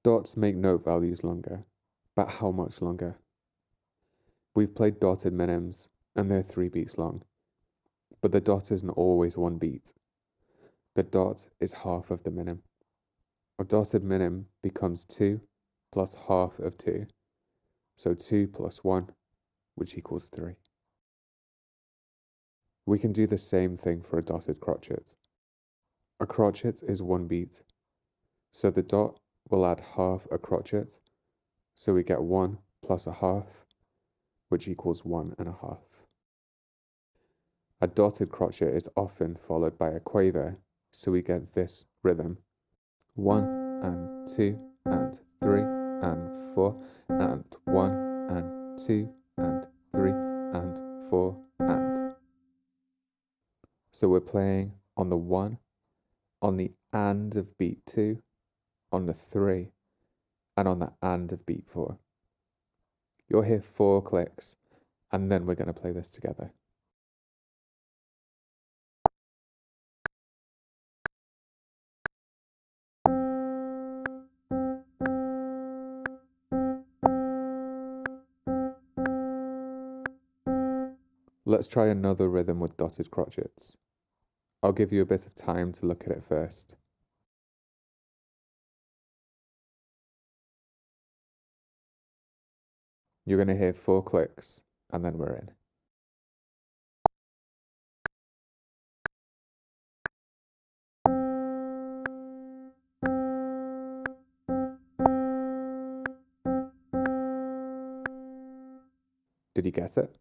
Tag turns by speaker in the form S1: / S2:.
S1: Dots make note values longer, but how much longer? We've played dotted minims, and they're 3 beats long, but the dot isn't always 1 beat. The dot is half of the minim. A dotted minim becomes 2 plus half of 2, so 2 plus 1, which equals 3. We can do the same thing for a dotted crotchet. A crotchet is 1 beat, so the dot will add half a crotchet, so we get 1 plus a half, which equals 1 and a half. A dotted crotchet is often followed by a quaver, so we get this rhythm: 1 and 2 and 3 and 4 and 1 and 2 and 3 and 4 and. So we're playing on the 1, on the and of beat 2, on the 3, and on the and of beat 4. You'll hear 4 clicks, and then we're going to play this together. Let's try another rhythm with dotted crotchets. I'll give you a bit of time to look at it first. You're going to hear 4 clicks, and then we're in. Did you get it?